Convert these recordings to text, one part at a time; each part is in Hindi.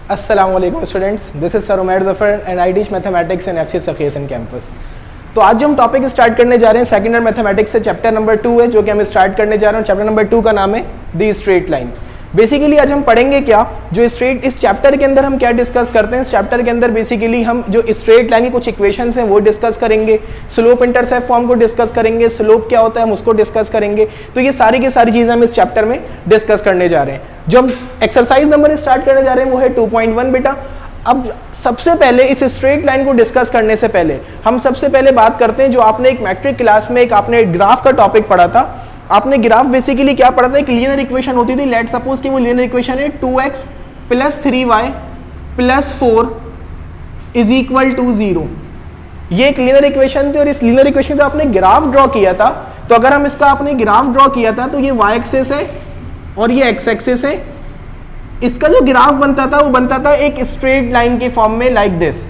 Assalamualaikum students, this is Sir Umair Zafar and I teach mathematics in FC Sakhiyan campus। तो आज जो हम टॉपिक स्टार्ट करने जा रहे हैं सेकंड ईयर मैथमेटिक्स से चैप्टर नंबर 2 है जो कि हम स्टार्ट करने जा रहे हैं। चैप्टर नंबर 2 का नाम है दी स्ट्रेट लाइन। बेसिकली आज हम पढ़ेंगे क्या, जो स्ट्रेट इस चैप्टर के अंदर हम क्या डिस्कस करते हैं। इस चैप्टर के अंदर बेसिकली हम जो स्ट्रेट लाइन की कुछ इक्वेशंस हैं वो डिस्कस करेंगे, स्लोप इंटरसेप्ट फॉर्म को डिस्कस करेंगे, स्लोप क्या होता है हम उसको डिस्कस करेंगे। तो ये सारी की सारी चीजें हम इस चैप्टर में डिस्कस करने जा रहे हैं। जो हम एक्सरसाइज नंबर स्टार्ट करने जा रहे हैं वो है 2.1 बेटा। अब सबसे पहले इस स्ट्रेट लाइन को डिस्कस करने से पहले हम सबसे पहले बात करते हैं जो आपने एक मैट्रिक क्लास में एक आपने ग्राफ का टॉपिक पढ़ा था। आपने ग्राफ बेसिकली क्या पढ़ा था, एक लीनियर इक्वेशन होती थी। लेट सपोज कि वो लीनियर इक्वेशन है 2x + 3y + 4 = 0। ये एक लीनियर इक्वेशन थी और इस लीनियर इक्वेशन का आपने ग्राफ ड्रॉ किया था। तो अगर हम इसका आपने ग्राफ ड्रॉ किया था तो ये y एक्सिस है और ये x एक्सिस है। इसका जो ग्राफ बनता था वो बनता था एक स्ट्रेट लाइन के फॉर्म में लाइक दिस।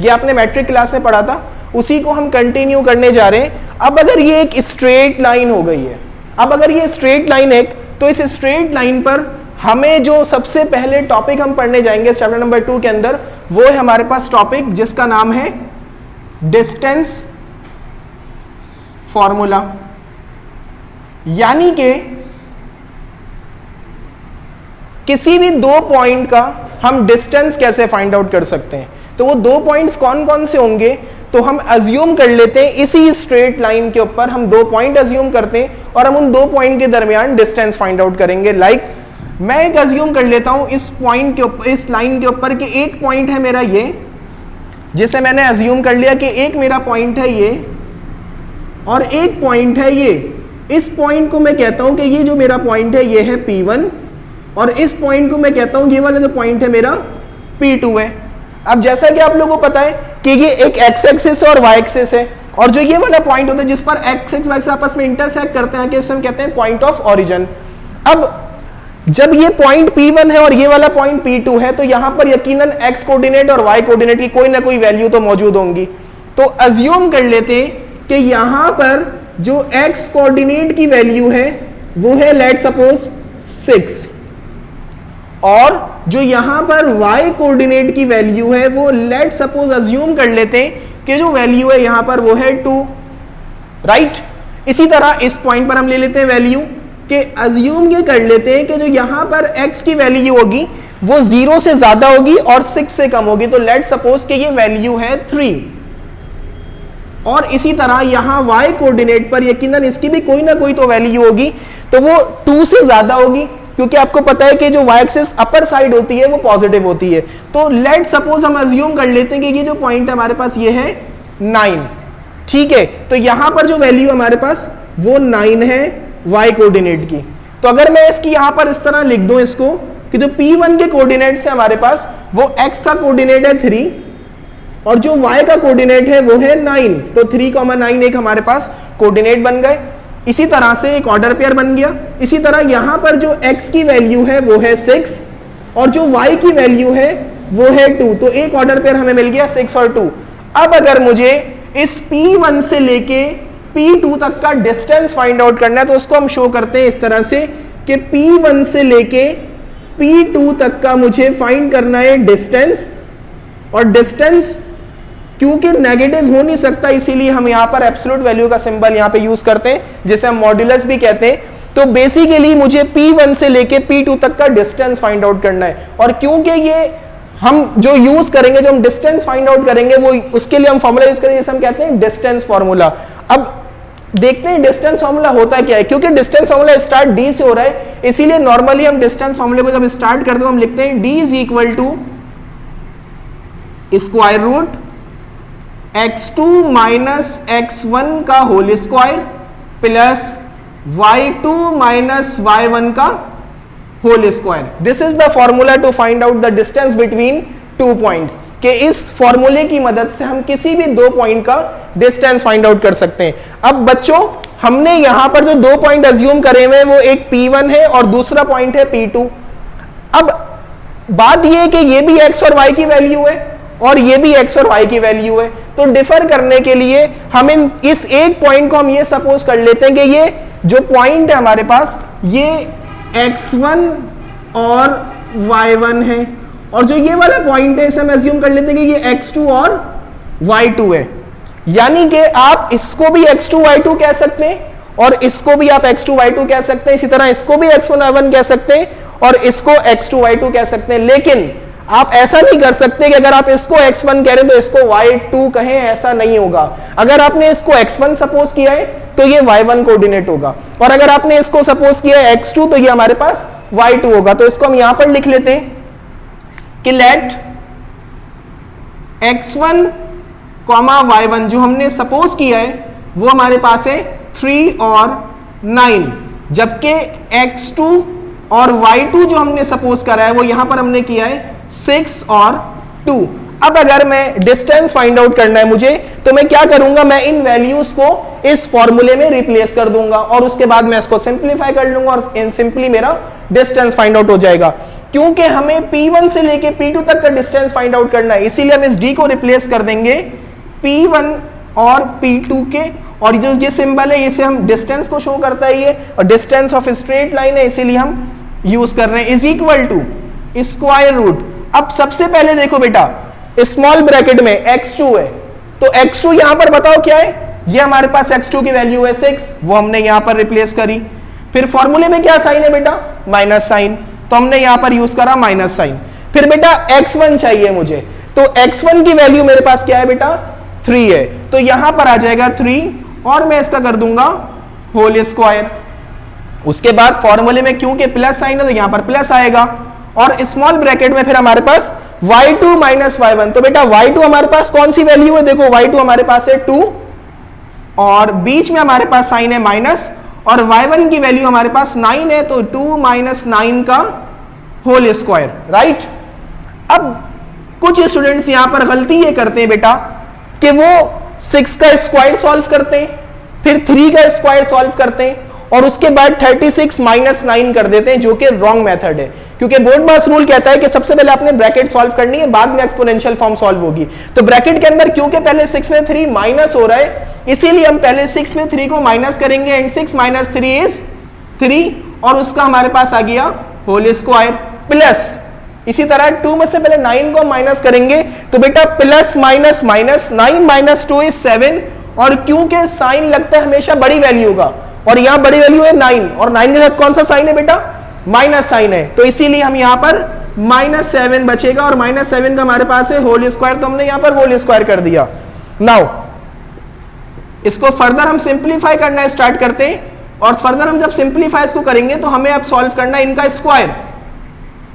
ये आपने मैट्रिक क्लास में पढ़ा था, उसी को हम कंटिन्यू करने जा रहे हैं। अब अगर ये एक स्ट्रेट लाइन हो गई है, अब अगर ये स्ट्रेट लाइन है तो इस स्ट्रेट लाइन पर हमें जो सबसे पहले टॉपिक हम पढ़ने जाएंगे चैप्टर नंबर 2 के अंदर वो है हमारे पास टॉपिक जिसका नाम है डिस्टेंस फॉर्मूला। यानी कि किसी भी दो पॉइंट का हम डिस्टेंस कैसे फाइंड आउट कर सकते हैं। तो वो दो पॉइंट्स कौन कौन से होंगे, तो हम अज्यूम कर लेते हैं इसी स्ट्रेट लाइन के ऊपर हम दो पॉइंट अज्यूम करते हैं और हम उन दो पॉइंट के दरमियान डिस्टेंस फाइंड आउट करेंगे। लाइक मैं एक अज्यूम कर लेता हूं इस पॉइंट के ऊपर, इस लाइन के ऊपर कि एक पॉइंट है मेरा ये, जिसे मैंने अज्यूम कर लिया कि एक मेरा पॉइंट है ये और एक पॉइंट है ये। इस पॉइंट को मैं कहता हूं कि ये जो मेरा पॉइंट है ये है P1 और इस पॉइंट को मैं कहता हूं ये वाला जो पॉइंट है मेरा P2 है। अब जैसा कि आप लोगों को पता है कि ये एक x एक्सिस और y एक्सिस है और जो ये वाला पॉइंट होता है जिस पर x y एक्सिस आपस में इंटरसेक्ट करते हैं कि इसे हम कहते हैं पॉइंट ऑफ ओरिजिन। अब जब ये पॉइंट P1 है और ये वाला पॉइंट P2 है तो यहां पर यकीनन x कोऑर्डिनेट और y कोऑर्डिनेट की कोई ना कोई वैल्यू तो मौजूद होंगी। तो अज्यूम कर लेते हैं कि यहां पर जो x कोऑर्डिनेट की वैल्यू है वो है लेट सपोज 6 और जो यहां पर y कोऑर्डिनेट की वैल्यू है वो लेट सपोज अज्यूम कर लेते हैं कि जो वैल्यू है यहां पर वो है 2, राइट। इसी तरह इस पॉइंट पर हम ले लेते हैं वैल्यू कि अज्यूम ये कर लेते हैं कि जो यहां पर x की वैल्यू होगी वो 0 से ज्यादा होगी और 6 से कम होगी। तो लेट सपोज कि ये वैल्यू है 3 और इसी तरह यहां y कोऑर्डिनेट पर यकीनन इसकी भी कोई ना कोई तो वैल्यू होगी, तो वो 2 से ज्यादा होगी क्योंकि आपको पता है कि जो y एक्सिस अपर साइड होती है वो पॉजिटिव होती है। तो लेट सपोज हम अज्यूम कर लेते हैं कि ये जो पॉइंट है हमारे पास ये है 9, ठीक है। तो यहां पर जो वैल्यू हमारे पास वो 9 है y कोऑर्डिनेट की। तो अगर मैं इसकी यहां पर इस तरह लिख दूं इसको कि जो P1 के कोऑर्डिनेट से हमारे पास वो x का कोऑर्डिनेट है 3 और जो y का कोऑर्डिनेट है वो है 9, तो 3,9 एक हमारे पास कोऑर्डिनेट बन गए। इसी तरह से एक ऑर्डर पेयर बन गया। इसी तरह यहां पर जो x की वैल्यू है वो है 6 और जो y की वैल्यू है वो है 2, तो एक ऑर्डर पेयर हमें मिल गया 6 और 2। अब अगर मुझे इस P1 से लेके P2 तक का डिस्टेंस फाइंड आउट करना है तो उसको हम शो करते हैं इस तरह से कि P1 से लेके P2 तक का मुझे फाइंड करना है डिस्टेंस, और डिस्टेंस क्योंकि नेगेटिव हो नहीं सकता इसीलिए हम यहां पर एब्सोल्यूट वैल्यू का सिंबल यहां पे यूज करते हैं जिसे हम मॉड्यूलस भी कहते हैं। तो बेसिकली मुझे P1 से लेके P2 तक का डिस्टेंस फाइंड आउट करना है और क्योंकि ये हम जो यूज करेंगे, जो हम डिस्टेंस फाइंड आउट करेंगे वो उसके लिए हम फॉर्मूला यूज करेंगे जिसे हम कहते हैं डिस्टेंस फॉर्मूला। अब देखते हैं डिस्टेंस फॉर्मूला होता क्या है। क्योंकि डिस्टेंस फॉर्मूला स्टार्ट डी से हो रहा है इसीलिए नॉर्मली हम डिस्टेंस फॉर्मूले को जब स्टार्ट करते हैं हम लिखते हैं d = square root x2 minus x1 का whole square plus y2 minus y1 का whole square. This is the formula to find out the distance between two points. कि इस फॉर्मूले की मदद से हम किसी भी दो पॉइंट का डिस्टेंस फाइंड आउट कर सकते हैं। अब बच्चों हमने यहां पर जो दो पॉइंट अज्यूम करे हुए वो एक P1 है और दूसरा पॉइंट है P2। अब बात यह है कि ये भी x और y की वैल्यू है और ये भी x और y की वैल्यू है, तो डिफर करने के लिए हम इस एक पॉइंट को हम ये सपोज कर लेते हैं कि ये जो पॉइंट है हमारे पास ये x1 और y1 है और जो ये वाला पॉइंट है इसे हम एज्यूम कर लेते हैं कि ये x2 और y2 है, यानी कि आप इसको भी x2 y2 कह सकते हैं और इसको भी आप x2 y2 कह सकते हैं, इसी तरह इसको भी x1 y1 कह सकते हैं और इसको x2 y2 कह सकते हैं। लेकिन आप ऐसा नहीं कर सकते कि अगर आप इसको x1 कह रहे हैं तो इसको y2 कहें, ऐसा नहीं होगा। अगर आपने इसको x1 सपोज किया है तो ये y1 कोऑर्डिनेट होगा, और अगर आपने इसको सपोज किया है x2 तो ये हमारे पास y2 होगा। तो इसको हम यहां पर लिख लेते हैं कि लेट x1, y1 जो हमने सपोज किया है वो हमारे पास है 3 और 9, जबकि x2 और y2 जो हमने सपोज करा है वो यहां पर हमने किया है 6 और 2। अब अगर मैं डिस्टेंस फाइंड आउट करना है मुझे, तो मैं क्या करूंगा, मैं इन वैल्यूज को इस फॉर्मूले में रिप्लेस कर दूंगा और उसके बाद मैं इसको सिंप्लीफाई कर लूंगा और सिंपली मेरा डिस्टेंस फाइंड आउट हो जाएगा। क्योंकि हमें P1 से लेके P2 तक का डिस्टेंस फाइंड आउट करना है, इसीलिए हम इस D को रिप्लेस कर देंगे P1 और P2 के, और जो ये सिंबल है इसे हम डिस्टेंस को शो करता है ये, और डिस्टेंस ऑफ स्ट्रेट लाइन है इसीलिए हम यूज कर रहे हैं, is equal to square root. अब सबसे पहले देखो बेटा, स्मॉल ब्रैकेट में x2 है, तो x2 यहां पर बताओ क्या है, ये हमारे पास x2 की वैल्यू है 6, वो हमने यहां पर रिप्लेस करी। फिर फॉर्मूले में क्या साइन है बेटा, माइनस साइन, तो हमने यहां पर यूज करा माइनस साइन। फिर बेटा x1 चाहिए मुझे, तो x1 की वैल्यू मेरे पास क्या है बेटा 3 है, तो यहां पर आ जाएगा 3 और मैं इसका कर दूंगा होल स्क्वायर। उसके बाद फॉर्मूले में क्योंकि प्लस साइन है तो यहां पर प्लस आएगा, और स्मॉल ब्रैकेट में फिर हमारे पास y2 माइनस y1, तो बेटा y2 हमारे पास कौन सी वैल्यू है, देखो y2 हमारे पास है 2 और बीच में हमारे पास साइन है माइनस, और y1 की वैल्यू हमारे पास 9 है, तो 2 माइनस 9 का होल स्क्वायर, राइट। अब कुछ स्टूडेंट्स यहां पर गलती ये करते हैं बेटा कि वो 6 का स्क्वायर सॉल्व करते हैं, फिर 3 का स्क्वायर सॉल्व करते हैं और उसके बाद 36 माइनस 9 कर देते हैं, जो कि रॉन्ग मेथड है, क्योंकि बोर्ड मास रूल कहता है कि सबसे पहले आपने ब्रैकेट सॉल्व करनी है, बाद में एक्सपोनेंशियल फॉर्म सॉल्व होगी। तो ब्रैकेट के अंदर क्योंकि पहले 6 में 3 माइनस हो रहा है, इसीलिए हम पहले 6 में 3 को माइनस करेंगे, एंड 6 माइनस 3 इज 3, और उसका हमारे पास आ गया होल स्क्वायर प्लस। इसी तरह 2 में से पहले 9 को माइनस करेंगे, तो बेटा plus minus minus 9 minus 2 is 7, और क्योंकि साइन लगता है हमेशा बड़ी वैल्यू का, और यहां बड़ी वैल्यू है 9, और 9 के साथ कौन सा साइन है बेटा, माइनस साइन है, तो इसीलिए हम यहां पर -7 बचेगा, और -7 का हमारे पास है होल स्क्वायर, तो हमने यहां पर होल स्क्वायर कर दिया। नाउ इसको फर्दर हम सिंप्लीफाई करना स्टार्ट करते हैं, और फर्दर हम जब सिंप्लीफाई इसको करेंगे तो हमें अब सॉल्व करना है इनका स्क्वायर।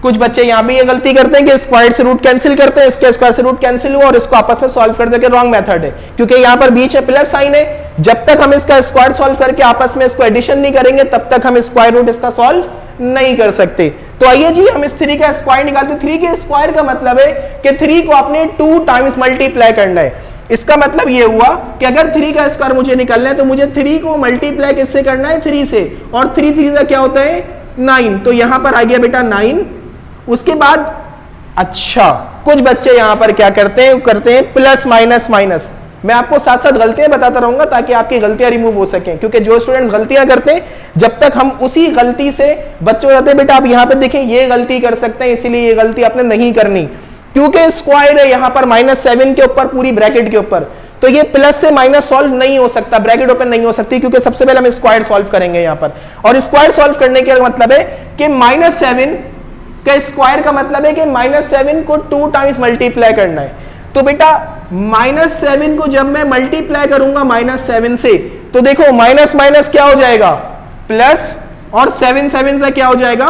कुछ बच्चे यहां भी ये गलती करते हैं कि स्क्वायर से रूट कैंसिल करते हैं, इसके स्क्वायर से रूट कैंसिल हुआ और इसको आपस में सॉल्व कर देंगे, रॉन्ग मेथड है, क्योंकि यहां पर बीच में प्लस साइन है, जब तक हम इसका स्क्वायर सॉल्व करके आपस में इसको एडिशन नहीं करेंगे तब तक हम स्क्वायर रूट इसका सॉल्व नहीं कर सकते। तो आइए जी हम इस 3 का स्क्वायर निकालते हैं। 3 के स्क्वायर का मतलब है कि 3 को आपने 2 टाइम्स मल्टीप्लाई करना है। इसका मतलब ये हुआ कि अगर 3 का स्क्वायर मुझे निकालना है तो मुझे 3 को मल्टीप्लाई किससे करना है, 3 से, और 3 3 का क्या होता है 9, तो यहां पर आ गया बेटा 9। उसके बाद अच्छा कुछ बच्चे यहां पर क्या करते हैं प्लस माइनस माइनस। मैं आपको साथ साथ गलतियां बताता रहूंगा ताकि आपकी गलतियां रिमूव हो सकें, क्योंकि जो स्टूडेंट्स गलतियां करते हैं जब तक हम उसी गलती से बच्चे हो जाते हैं, बेटा आप यहां पे देखें ये गलती कर सकते हैं, इसीलिए ये गलती आपने नहीं करनी, क्योंकि स्क्वायर है यहां पर -7 के ऊपर पूरी ब्रैकेट के ऊपर, तो ये प्लस से माइनस सॉल्व नहीं हो सकता, ब्रैकेट ओपन नहीं हो सकती, क्योंकि सबसे पहले हम स्क्वायर सॉल्व करेंगे यहां पर, और स्क्वायर सॉल्व करने का मतलब है कि -7 का स्क्वायर का मतलब है कि -7 को 2 टाइम्स मल्टीप्लाई करना है। तो बेटा -7 को जब मैं मल्टीप्लाई करूंगा -7 से, तो देखो माइनस माइनस क्या हो जाएगा प्लस, और 7 7 से क्या हो जाएगा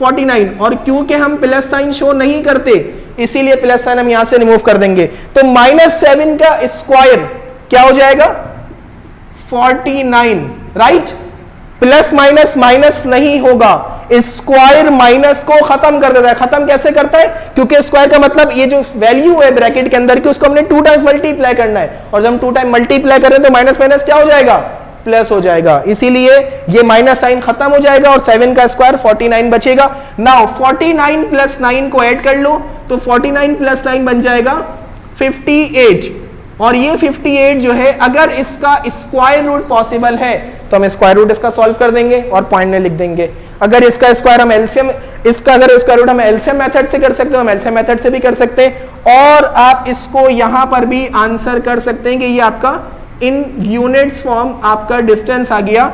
49, और क्योंकि हम प्लस साइन शो नहीं करते इसीलिए प्लस साइन हम यहां से रिमूव कर देंगे, तो -7 का स्क्वायर क्या हो जाएगा 49, राइट। प्लस माइनस माइनस नहीं होगा, स्क्वायर माइनस को खत्म कर देता है। खत्म कैसे करता है, क्योंकि स्क्वायर का मतलब ये जो वैल्यू है ब्रैकेट के अंदर की उसको हमने 2 टाइम्स मल्टीप्लाई करना है, और जब हम 2 टाइम मल्टीप्लाई कर रहे हैं तो माइनस माइनस क्या हो जाएगा प्लस हो जाएगा, इसीलिए ये माइनस साइन खत्म हो जाएगा और 7 का स्क्वायर 49 बचेगा। नाउ 49 प्लस 9 को ऐड कर लो, तो 49 प्लस 9 बन जाएगा 58, और ये 58 जो है अगर इसका स्क्वायर रूट पॉसिबल है तो हम स्क्वायर रूट इसका सॉल्व कर देंगे और पॉइंट में लिख देंगे। अगर इसका स्क्वायर हम एलसीएम, इसका अगर स्क्वायर रूट हम एलसीएम मेथड से कर सकते हैं, हम एलसीएम मेथड से भी कर सकते हैं। और आप इसको यहां पर भी आंसर कर सकते हैं कि ये आपका इन यूनिट्स फॉर्म आपका डिस्टेंस आ गया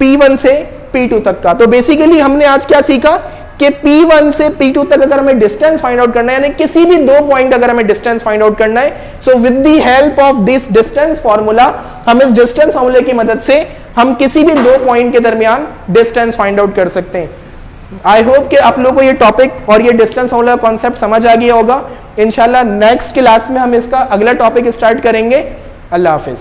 P1 से P2 तक का। तो बेसिकली हमने आज क्या सीखा कि P1 से P2 तक अगर हमें डिस्टेंस फाइंड आउट करना है, यानी किसी भी दो पॉइंट अगर हमें डिस्टेंस फाइंड आउट करना है, so with the help of this distance formula, हम इस डिस्टेंस फार्मूले की मदद से हम किसी भी दो पॉइंट के दरमियान डिस्टेंस फाइंड आउट कर सकते हैं। आई होप कि आप लोगों को ये टॉपिक और ये डिस्टेंस फार्मूला का कॉन्सेप्ट समझ आ गया होगा। इंशाल्लाह नेक्स्ट क्लास में हम इसका अगला टॉपिक स्टार्ट करेंगे। अल्लाह हाफिज।